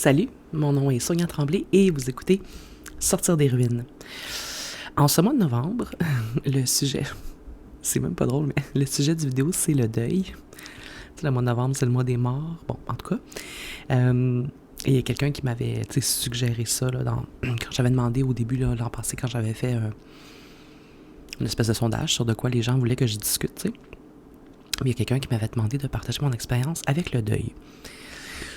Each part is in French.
Salut, mon nom est Sonia Tremblay et vous écoutez Sortir des ruines. En ce mois de novembre, le sujet, c'est même pas drôle, mais le sujet du vidéo, c'est le deuil. Tu sais, le mois de novembre, c'est le mois des morts. Bon, en tout cas. Et il y a quelqu'un qui m'avait suggéré ça là, quand j'avais demandé au début, l'an passé, quand j'avais fait une espèce de sondage sur de quoi les gens voulaient que je discute. T'sais. Il y a quelqu'un qui m'avait demandé de partager mon expérience avec le deuil.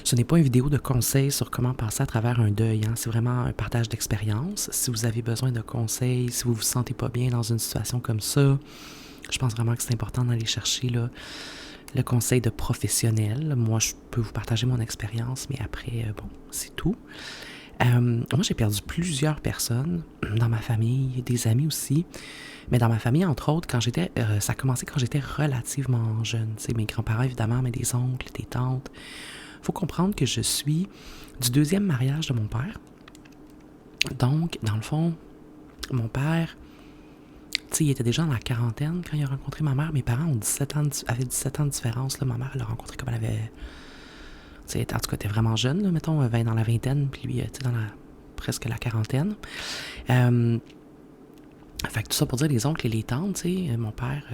Ce n'est pas une vidéo de conseils sur comment passer à travers un deuil. Hein. C'est vraiment un partage d'expérience. Si vous avez besoin de conseils, si vous vous sentez pas bien dans une situation comme ça, je pense vraiment que c'est important d'aller chercher là, le conseil de professionnels. Moi, je peux vous partager mon expérience, mais après, bon, c'est tout. Moi, j'ai perdu plusieurs personnes dans ma famille, des amis aussi. Mais dans ma famille, entre autres, ça a commencé quand j'étais relativement jeune. Tu sais, mes grands-parents, évidemment, mais des oncles, des tantes. Il faut comprendre que je suis du deuxième mariage de mon père. Donc, dans le fond, mon père, tu sais, il était déjà dans la quarantaine quand il a rencontré ma mère. Mes parents avaient 17 ans de différence. Là. Ma mère l'a rencontré comme elle avait... Tu sais, en tout cas, elle était vraiment jeune, là, mettons, dans la vingtaine, puis lui, tu sais, presque la quarantaine. Fait que tout ça pour dire les oncles et les tantes, tu sais, mon père,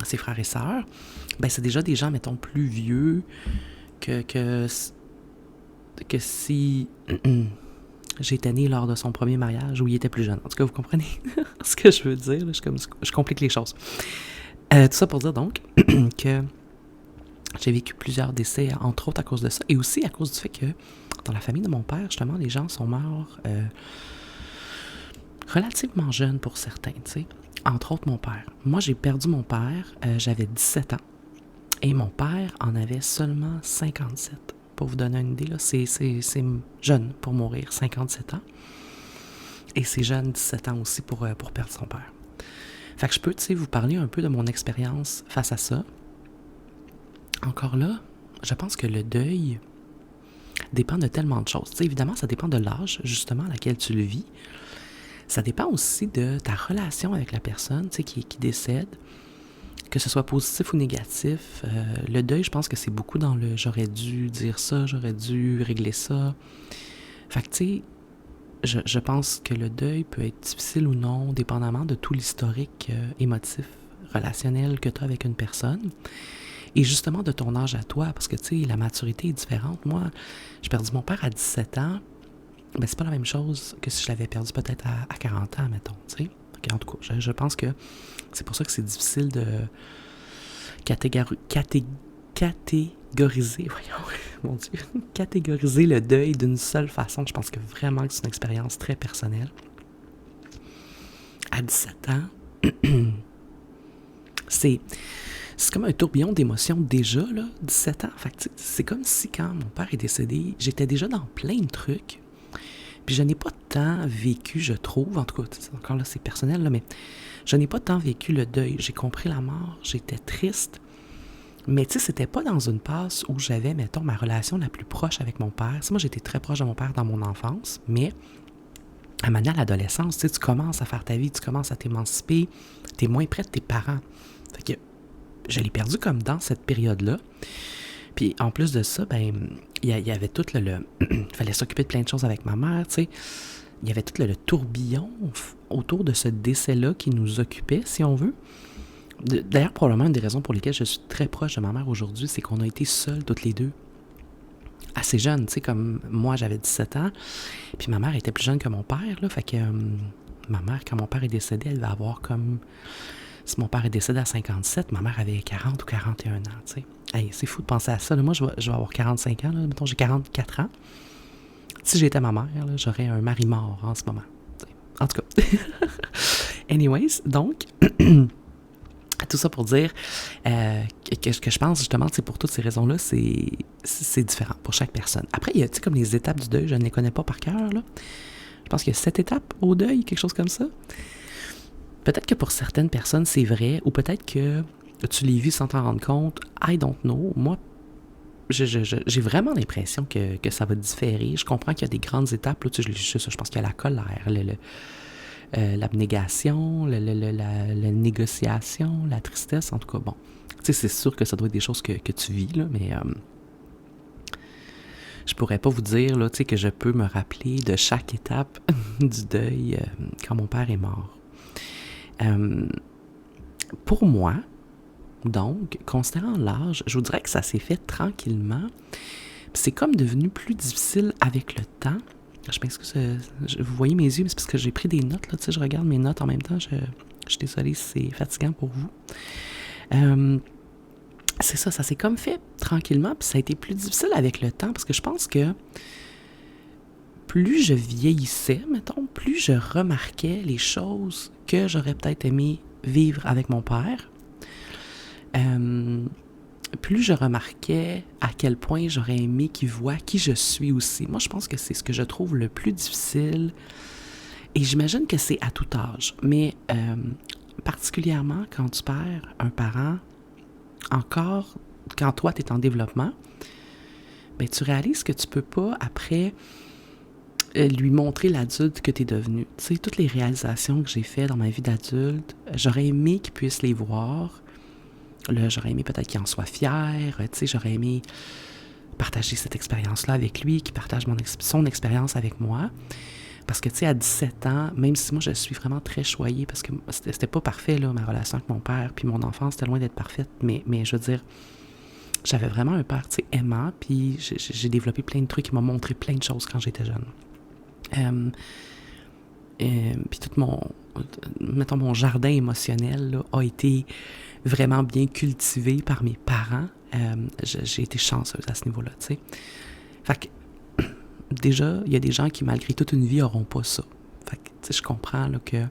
ses frères et sœurs, ben c'est déjà des gens, mettons, plus vieux que si j'étais née lors de son premier mariage où il était plus jeune. En tout cas, vous comprenez ce que je veux dire? Là, je complique les choses. Tout ça pour dire donc que j'ai vécu plusieurs décès, entre autres à cause de ça, et aussi à cause du fait que dans la famille de mon père, justement, les gens sont morts relativement jeunes pour certains, tu sais. Entre autres, mon père. Moi, j'ai perdu mon père, j'avais 17 ans. Et mon père en avait seulement 57. Pour vous donner une idée, là, c'est jeune pour mourir, 57 ans. Et c'est jeune, 17 ans aussi pour perdre son père. Fait que je peux, tu sais, vous parler un peu de mon expérience face à ça. Encore là, je pense que le deuil dépend de tellement de choses. Tu sais, évidemment, ça dépend de l'âge, justement, à laquelle tu le vis. Ça dépend aussi de ta relation avec la personne, tu sais, qui décède. Que ce soit positif ou négatif, le deuil, je pense que c'est beaucoup dans le « j'aurais dû dire ça, j'aurais dû régler ça ». Fait que, tu sais, je pense que le deuil peut être difficile ou non, dépendamment de tout l'historique émotif, relationnel que tu as avec une personne. Et justement de ton âge à toi, parce que, tu sais, la maturité est différente. Moi, j'ai perdu mon père à 17 ans, mais c'est pas la même chose que si je l'avais perdu peut-être à 40 ans, mettons, tu sais. En tout cas, je pense que c'est pour ça que c'est difficile de catégoriser, voyons, mon Dieu, catégoriser le deuil d'une seule façon. Je pense que vraiment que c'est une expérience très personnelle. À 17 ans, c'est comme un tourbillon d'émotions déjà, là, 17 ans. Fait que, c'est comme si quand mon père est décédé, j'étais déjà dans plein de trucs. Puis je n'ai pas tant vécu, je trouve, en tout cas, encore là, c'est personnel, là, mais je n'ai pas tant vécu le deuil. J'ai compris la mort, j'étais triste, mais tu sais, c'était pas dans une passe où j'avais, mettons, ma relation la plus proche avec mon père. Moi, j'étais très proche de mon père dans mon enfance, mais à un moment donné, à l'adolescence, tu sais, tu commences à faire ta vie, tu commences à t'émanciper, t'es moins près de tes parents. Fait que je l'ai perdu comme dans cette période-là. Puis en plus de ça, ben il y avait tout il fallait s'occuper de plein de choses avec ma mère, tu sais. Il y avait tout le tourbillon autour de ce décès-là qui nous occupait, si on veut. D'ailleurs, probablement une des raisons pour lesquelles je suis très proche de ma mère aujourd'hui, c'est qu'on a été seuls toutes les deux. Assez jeunes, tu sais, comme moi, j'avais 17 ans, puis ma mère était plus jeune que mon père, là, fait que ma mère, quand mon père est décédé, elle va avoir comme... Si mon père est décédé à 57, ma mère avait 40 ou 41 ans, tu sais. Hey, c'est fou de penser à ça. Là. Moi, je vais avoir 45 ans. Là. Mettons, j'ai 44 ans. Si j'étais ma mère, là, j'aurais un mari mort en ce moment. T'sais. En tout cas. Anyways, donc, tout ça pour dire que je pense justement, pour toutes ces raisons-là, c'est différent pour chaque personne. Après, il y a comme les étapes du deuil, je ne les connais pas par cœur. Là. Je pense qu'il y a 7 étapes au deuil, quelque chose comme ça. Peut-être que pour certaines personnes, c'est vrai, ou peut-être que tu les vis sans t'en rendre compte. I don't know. Moi, j'ai vraiment l'impression que ça va différer. Je comprends qu'il y a des grandes étapes. Là, je pense qu'il y a la colère, l'abnégation, la négociation, la tristesse. En tout cas, bon. Tu sais, c'est sûr que ça doit être des choses que tu vis, là, mais je pourrais pas vous dire là, que je peux me rappeler de chaque étape du deuil quand mon père est mort. Pour moi, donc, considérant l'âge, je vous dirais que ça s'est fait tranquillement. C'est comme devenu plus difficile avec le temps. Je m'excuse, vous voyez mes yeux, mais c'est parce que j'ai pris des notes, là, je regarde mes notes en même temps, je suis désolée si c'est fatigant pour vous. C'est ça s'est comme fait tranquillement, puis ça a été plus difficile avec le temps, parce que je pense que plus je vieillissais, mettons, plus je remarquais les choses que j'aurais peut-être aimé vivre avec mon père. Plus je remarquais à quel point j'aurais aimé qu'il voie qui je suis aussi. Moi, je pense que c'est ce que je trouve le plus difficile. Et j'imagine que c'est à tout âge. Mais particulièrement quand tu perds un parent, encore quand toi, tu es en développement, ben, tu réalises que tu peux pas, après, lui montrer l'adulte que tu es devenu. Tu sais, toutes les réalisations que j'ai faites dans ma vie d'adulte, j'aurais aimé qu'il puisse les voir. Là, j'aurais aimé peut-être qu'il en soit fier. Tu sais, j'aurais aimé partager cette expérience-là avec lui, qu'il partage son expérience avec moi. Parce que, tu sais, à 17 ans, même si moi, je suis vraiment très choyée, parce que c'était pas parfait, là, ma relation avec mon père, puis mon enfance, c'était loin d'être parfaite, mais je veux dire, j'avais vraiment un père, tu sais, aimant, puis j'ai développé plein de trucs, il m'a montré plein de choses quand j'étais jeune. Puis tout mon jardin émotionnel là, a été vraiment bien cultivé par mes parents. J'ai été chanceuse à ce niveau-là, tu sais. Fait que, déjà, il y a des gens qui, malgré toute une vie, n'auront pas ça. Fait que, tu sais, je comprends là, que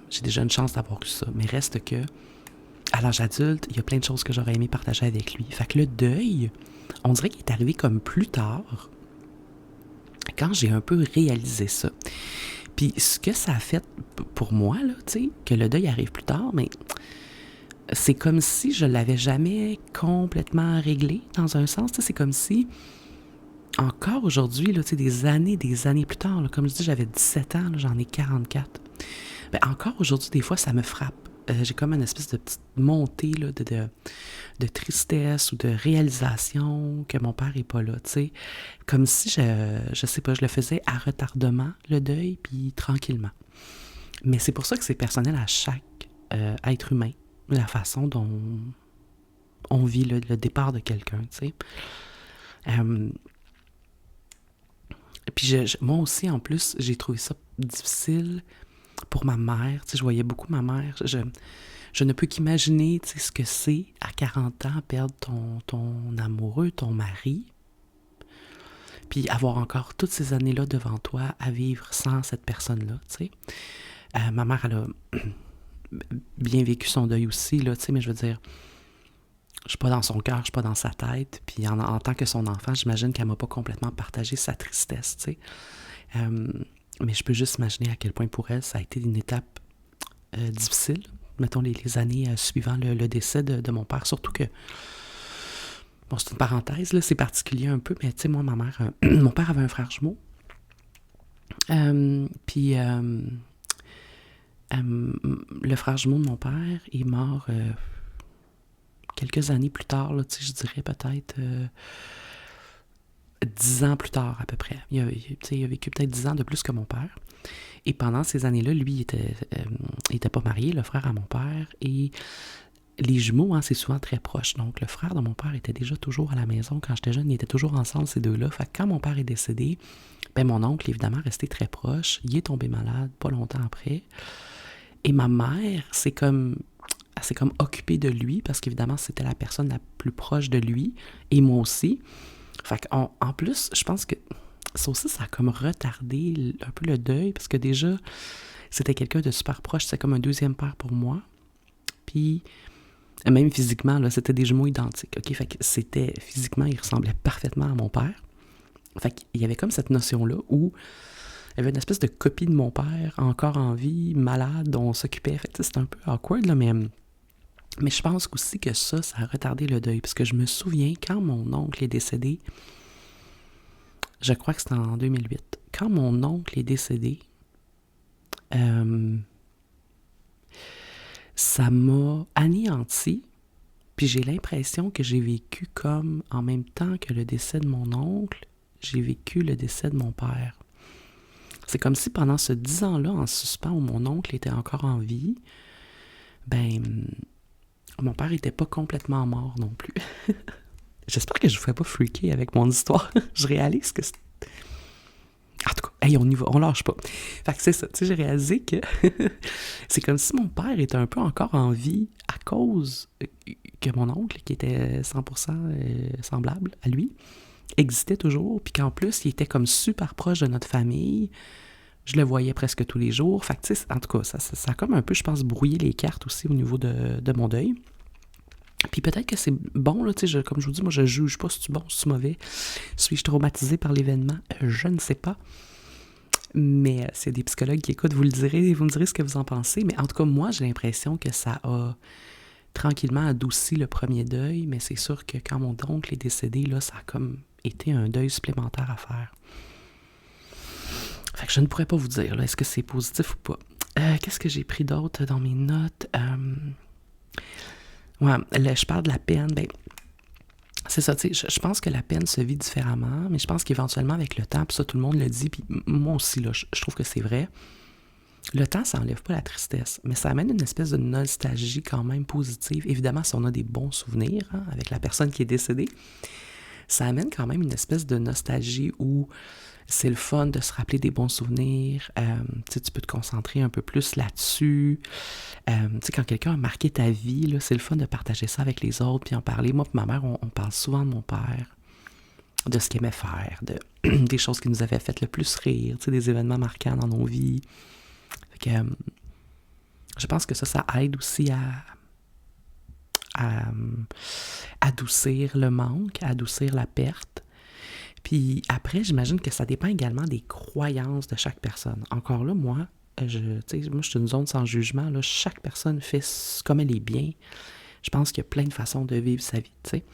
j'ai déjà une chance d'avoir eu ça. Mais reste que, à l'âge adulte, il y a plein de choses que j'aurais aimé partager avec lui. Fait que le deuil, on dirait qu'il est arrivé comme plus tard, quand j'ai un peu réalisé ça. Puis ce que ça a fait pour moi, là, tu sais, que le deuil arrive plus tard, mais c'est comme si je l'avais jamais complètement réglé, dans un sens. Tu sais, c'est comme si, encore aujourd'hui, là, tu sais, des années plus tard, là, comme je dis, j'avais 17 ans, là, j'en ai 44. Ben, encore aujourd'hui, des fois, ça me frappe. J'ai comme une espèce de petite montée là, de tristesse ou de réalisation que mon père n'est pas là, tu sais. Comme si, je sais pas, je le faisais à retardement, le deuil, puis tranquillement. Mais c'est pour ça que c'est personnel à chaque être humain, la façon dont on vit le départ de quelqu'un, tu sais. Puis moi aussi, en plus, j'ai trouvé ça difficile pour ma mère. Tu sais, je voyais beaucoup ma mère. Je ne peux qu'imaginer, tu sais, ce que c'est à 40 ans, perdre ton amoureux, ton mari, puis avoir encore toutes ces années-là devant toi à vivre sans cette personne-là, tu sais. Ma mère, elle a bien vécu son deuil aussi, là, tu sais, mais je veux dire, je suis pas dans son cœur, je suis pas dans sa tête, puis en tant que son enfant, j'imagine qu'elle m'a pas complètement partagé sa tristesse, tu sais. Mais je peux juste imaginer à quel point pour elle, ça a été une étape difficile, mettons les années suivant le décès de mon père, surtout que, bon, c'est une parenthèse, là, c'est particulier un peu, mais tu sais, moi, ma mère, mon père avait un frère jumeau, puis le frère jumeau de mon père est mort quelques années plus tard, là, tu sais, je dirais peut-être 10 ans plus tard à peu près. Il a vécu peut-être 10 ans de plus que mon père. Et pendant ces années-là, lui, il était pas marié, le frère à mon père. Et les jumeaux, hein, c'est souvent très proche. Donc, le frère de mon père était déjà toujours à la maison. Quand j'étais jeune, ils étaient toujours ensemble, ces deux-là. Fait que quand mon père est décédé, ben mon oncle, évidemment, resté très proche. Il est tombé malade pas longtemps après. Et ma mère, elle s'est comme occupée de lui parce qu'évidemment, c'était la personne la plus proche de lui. Et moi aussi. Fait qu'en plus, je pense que ça aussi, ça a comme retardé un peu le deuil, parce que déjà, c'était quelqu'un de super proche, c'était comme un deuxième père pour moi. Puis, même physiquement, là, c'était des jumeaux identiques, ok? Fait que c'était, physiquement, il ressemblait parfaitement à mon père. Fait qu'il y avait comme cette notion-là où il y avait une espèce de copie de mon père, encore en vie, malade, dont on s'occupait. Fait que c'était un peu awkward, là, mais je pense aussi que ça a retardé le deuil, parce que je me souviens, quand mon oncle est décédé, je crois que c'était en 2008. Quand mon oncle est décédé, ça m'a anéanti. Puis Puis j'ai l'impression que j'ai vécu comme, en même temps que le décès de mon oncle, j'ai vécu le décès de mon père. C'est comme si pendant ce 10 ans-là, en suspens, où mon oncle était encore en vie, ben, mon père était pas complètement mort non plus. J'espère que je vous fais pas freaker avec mon histoire. Je réalise que c'est... En tout cas, hey, on y va, on lâche pas. Fait que c'est ça, tu sais, j'ai réalisé que c'est comme si mon père était un peu encore en vie à cause que mon oncle, qui était 100% semblable à lui, existait toujours, puis qu'en plus, il était comme super proche de notre famille. Je le voyais presque tous les jours. Fait que, tu sais, en tout cas, ça a comme un peu, je pense, brouillé les cartes aussi au niveau de mon deuil. Puis peut-être que c'est bon, là, tu sais, comme je vous dis, moi, je juge pas si c'est bon, si c'est mauvais. Suis-je traumatisée par l'événement? Je ne sais pas. Mais c'est des psychologues qui écoutent, vous me direz ce que vous en pensez. Mais en tout cas, moi, j'ai l'impression que ça a tranquillement adouci le premier deuil, mais c'est sûr que quand mon oncle est décédé, là, ça a comme été un deuil supplémentaire à faire. Fait que je ne pourrais pas vous dire, là, est-ce que c'est positif ou pas. Qu'est-ce que j'ai pris d'autre dans mes notes? Ouais, là, je parle de la peine, ben, c'est ça, tu sais, je pense que la peine se vit différemment, mais je pense qu'éventuellement, avec le temps, puis ça, tout le monde le dit, puis moi aussi, là, je trouve que c'est vrai, le temps, ça enlève pas la tristesse, mais ça amène une espèce de nostalgie quand même positive. Évidemment, si on a des bons souvenirs avec la personne qui est décédée, ça amène quand même une espèce de nostalgie où c'est le fun de se rappeler des bons souvenirs. Tu peux te concentrer un peu plus là-dessus. Tu sais, quand quelqu'un a marqué ta vie, là, c'est le fun de partager ça avec les autres, puis en parler. Moi et ma mère, on parle souvent de mon père, de ce qu'il aimait faire, des choses qui nous avaient fait le plus rire, tu sais, des événements marquants dans nos vies. Fait que, je pense que ça aide aussi à adoucir le manque, à adoucir la perte. Puis après, j'imagine que ça dépend également des croyances de chaque personne. Encore là, moi, je suis une zone sans jugement. Là, chaque personne fait comme elle est bien. Je pense qu'il y a plein de façons de vivre sa vie. T'sais.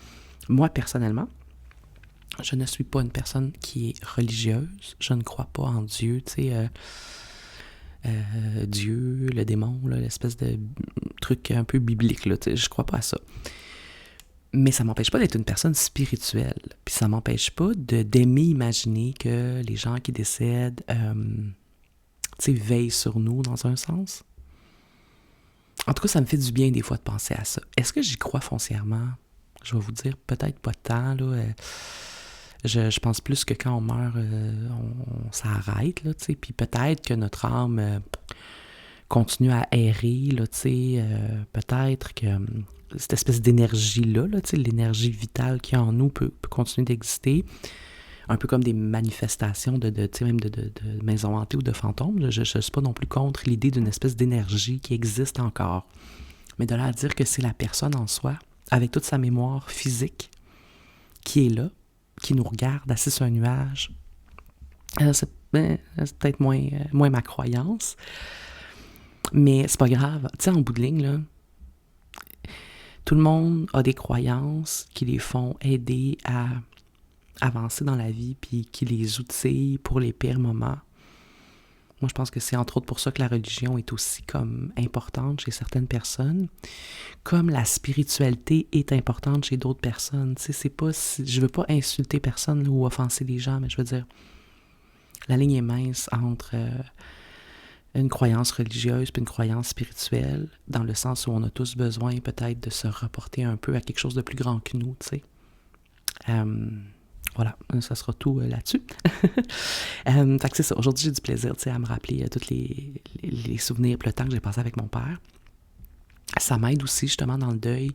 Moi, personnellement, je ne suis pas une personne qui est religieuse. Je ne crois pas en Dieu. Dieu, le démon, là, l'espèce de truc un peu biblique. Là, je crois pas à ça. Mais ça m'empêche pas d'être une personne spirituelle. Puis ça m'empêche pas d'aimer imaginer que les gens qui décèdent veillent sur nous dans un sens. En tout cas, ça me fait du bien des fois de penser à ça. Est-ce que j'y crois foncièrement? Je vais vous dire, peut-être pas tant. Là, je pense plus que quand on meurt, on s'arrête. Là, puis peut-être que notre âme continue à errer. Là, peut-être que cette espèce d'énergie-là, l'énergie vitale qui est en nous peut continuer d'exister, un peu comme des manifestations même de maisons hantées ou de fantômes. Je ne suis pas non plus contre l'idée d'une espèce d'énergie qui existe encore. Mais de là à dire que c'est la personne en soi, avec toute sa mémoire physique, qui est là, qui nous regarde assis sur un nuage, c'est peut-être moins ma croyance. Mais c'est pas grave. Tu sais, en bout de ligne, là, tout le monde a des croyances qui les font aider à avancer dans la vie puis qui les outillent pour les pires moments. Moi, je pense que c'est entre autres pour ça que la religion est aussi comme importante chez certaines personnes, comme la spiritualité est importante chez d'autres personnes. Tu sais, c'est pas je veux pas insulter personne ou offenser les gens, mais je veux dire, la ligne est mince entre une croyance religieuse puis une croyance spirituelle, dans le sens où on a tous besoin peut-être de se reporter un peu à quelque chose de plus grand que nous, tu sais. Voilà, ça sera tout là-dessus. Fait que c'est ça, aujourd'hui j'ai du plaisir, tu sais, à me rappeler tous les souvenirs et le temps que j'ai passé avec mon père. Ça m'aide aussi justement dans le deuil.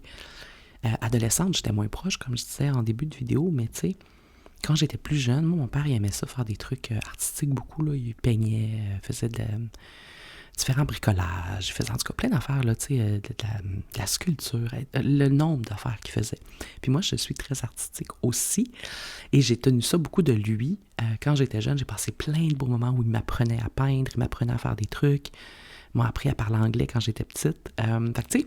Adolescente, j'étais moins proche, comme je disais en début de vidéo, mais tu sais, quand j'étais plus jeune, moi, mon père, il aimait ça, faire des trucs artistiques beaucoup, là. Il peignait, faisait différents bricolages, il faisait en tout cas plein d'affaires, là, tu sais, de la sculpture, le nombre d'affaires qu'il faisait. Puis moi, je suis très artistique aussi, et j'ai tenu ça beaucoup de lui. Quand j'étais jeune, j'ai passé plein de beaux moments où il m'apprenait à peindre, il m'apprenait à faire des trucs. Il m'a appris à parler anglais quand j'étais petite. Fait que, tu sais,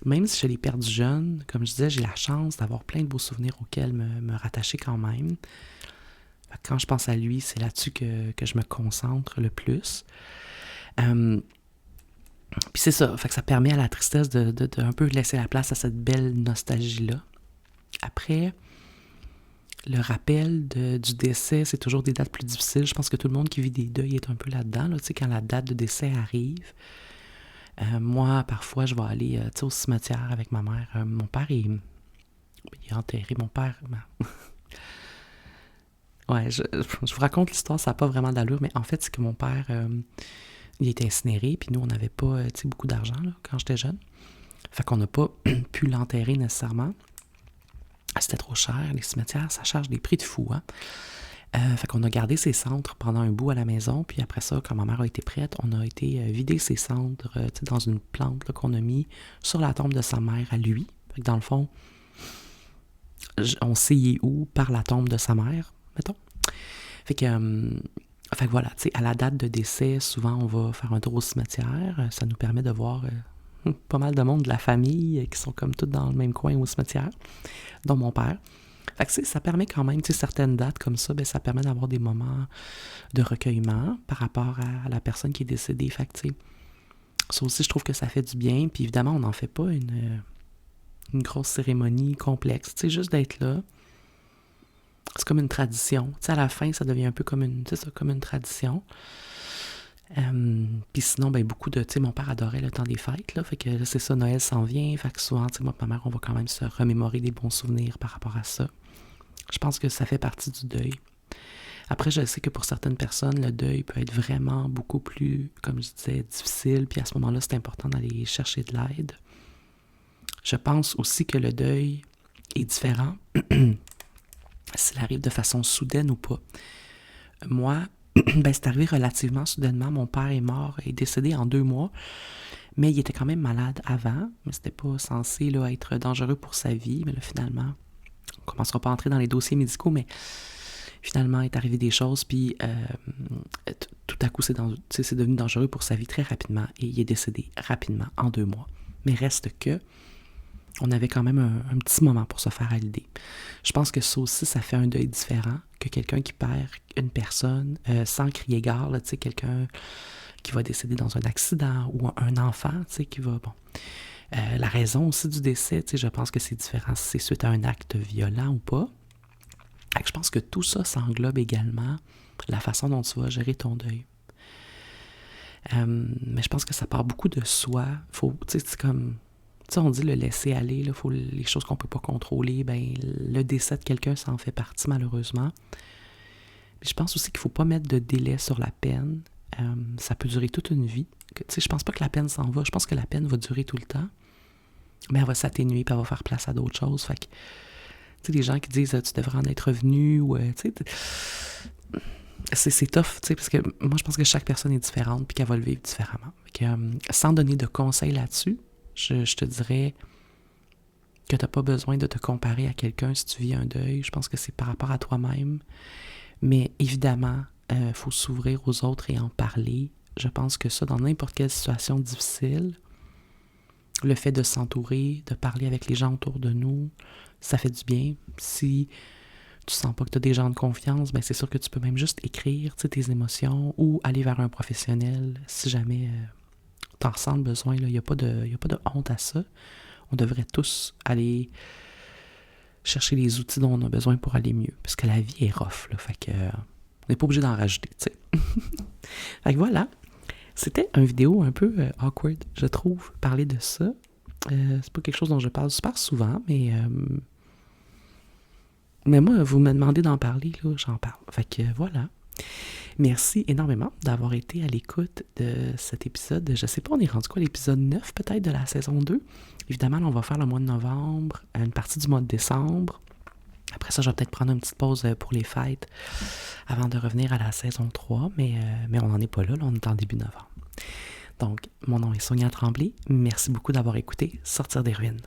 même si je l'ai perdu jeune, comme je disais, j'ai la chance d'avoir plein de beaux souvenirs auxquels me rattacher quand même. Quand je pense à lui, c'est là-dessus que je me concentre le plus. Puis c'est ça, fait que ça permet à la tristesse de un peu laisser la place à cette belle nostalgie-là. Après, le rappel du décès, c'est toujours des dates plus difficiles. Je pense que tout le monde qui vit des deuils est un peu là-dedans, là, tu sais, quand la date de décès arrive. Moi, parfois, je vais aller au cimetière avec ma mère. Mon père il est enterré. Mon père... Ouais, je vous raconte l'histoire, ça n'a pas vraiment d'allure, mais en fait, c'est que mon père, il était incinéré, puis nous, on n'avait pas beaucoup d'argent là, quand j'étais jeune. Fait qu'on n'a pas pu l'enterrer nécessairement. C'était trop cher, les cimetières, ça charge des prix de fou, hein. Fait qu'on a gardé ses cendres pendant un bout à la maison, puis après ça, quand ma mère a été prête, on a été vider ses cendres dans une plante là, qu'on a mis sur la tombe de sa mère à lui. Fait que dans le fond, on sait il est où par la tombe de sa mère, mettons. Fait que voilà, tu sais, à la date de décès, souvent on va faire un tour au cimetière. Ça nous permet de voir pas mal de monde de la famille qui sont comme tous dans le même coin au cimetière, dont mon père. Fait que ça permet quand même, tu sais, certaines dates comme ça, ça permet d'avoir des moments de recueillement par rapport à la personne qui est décédée. Fait que, tu sais, ça aussi, je trouve que ça fait du bien. Puis évidemment, on n'en fait pas une grosse cérémonie complexe. Tu sais, juste d'être là, c'est comme une tradition. Tu sais, à la fin, ça devient un peu comme une tradition. Puis sinon, beaucoup de, tu sais, mon père adorait le temps des fêtes, là, fait que là, c'est ça, Noël s'en vient, fait que souvent, tu sais, moi et ma mère, on va quand même se remémorer des bons souvenirs par rapport à ça. Je pense que ça fait partie du deuil. Après, je sais que pour certaines personnes, le deuil peut être vraiment beaucoup plus, comme je disais, difficile, puis à ce moment-là, c'est important d'aller chercher de l'aide. Je pense aussi que le deuil est différent s'il arrive de façon soudaine ou pas. Moi, c'est arrivé relativement soudainement. Mon père est mort, est décédé en 2 mois, mais il était quand même malade avant, mais c'était pas censé là, être dangereux pour sa vie. Mais là, finalement, on ne commencera pas à entrer dans les dossiers médicaux, mais finalement, il est arrivé des choses, puis tout à coup, c'est devenu dangereux pour sa vie très rapidement, et il est décédé rapidement, en 2 mois. Mais reste que, on avait quand même un petit moment pour se faire à l'idée. Je pense que ça aussi, ça fait un deuil différent que quelqu'un qui perd une personne sans crier gare, là, tu sais, quelqu'un qui va décéder dans un accident ou un enfant, tu sais, qui va, bon. La raison aussi du décès, tu sais, je pense que c'est différent si c'est suite à un acte violent ou pas. Je pense que tout ça, ça englobe également la façon dont tu vas gérer ton deuil. Mais je pense que ça part beaucoup de soi. Faut, tu sais, c'est comme... Tu sais, on dit le laisser aller, là, faut les choses qu'on ne peut pas contrôler, le décès de quelqu'un, ça en fait partie, malheureusement. Mais je pense aussi qu'il ne faut pas mettre de délai sur la peine. Ça peut durer toute une vie. Tu sais, je pense pas que la peine s'en va. Je pense que la peine va durer tout le temps. Mais elle va s'atténuer, puis elle va faire place à d'autres choses. Fait que, tu sais, les gens qui disent « tu devrais en être revenu » ou, tu sais, c'est tough, tu sais, parce que moi, je pense que chaque personne est différente, puis qu'elle va le vivre différemment. Fait que, sans donner de conseils là-dessus, je te dirais que tu n'as pas besoin de te comparer à quelqu'un si tu vis un deuil. Je pense que c'est par rapport à toi-même. Mais évidemment, faut s'ouvrir aux autres et en parler. Je pense que ça, dans n'importe quelle situation difficile, le fait de s'entourer, de parler avec les gens autour de nous, ça fait du bien. Si tu sens pas que tu as des gens de confiance, c'est sûr que tu peux même juste écrire tes émotions ou aller vers un professionnel si jamais t'en ressens le besoin. Il n'y a pas de honte à ça. On devrait tous aller chercher les outils dont on a besoin pour aller mieux. Parce que la vie est rough, là. Fait que on n'est pas obligé d'en rajouter, tu sais. Fait que voilà. C'était une vidéo un peu awkward, je trouve, parler de ça. C'est pas quelque chose dont je parle super souvent, mais moi, vous me demandez d'en parler, là, j'en parle. Fait que voilà. Merci énormément d'avoir été à l'écoute de cet épisode. Je sais pas, on est rendu quoi, l'épisode 9 peut-être de la saison 2. Évidemment, là, on va faire le mois de novembre, une partie du mois de décembre. Après ça, je vais peut-être prendre une petite pause pour les fêtes avant de revenir à la saison 3, mais on n'en est pas là, on est en début novembre. Donc, mon nom est Sonia Tremblay. Merci beaucoup d'avoir écouté Sortir des ruines.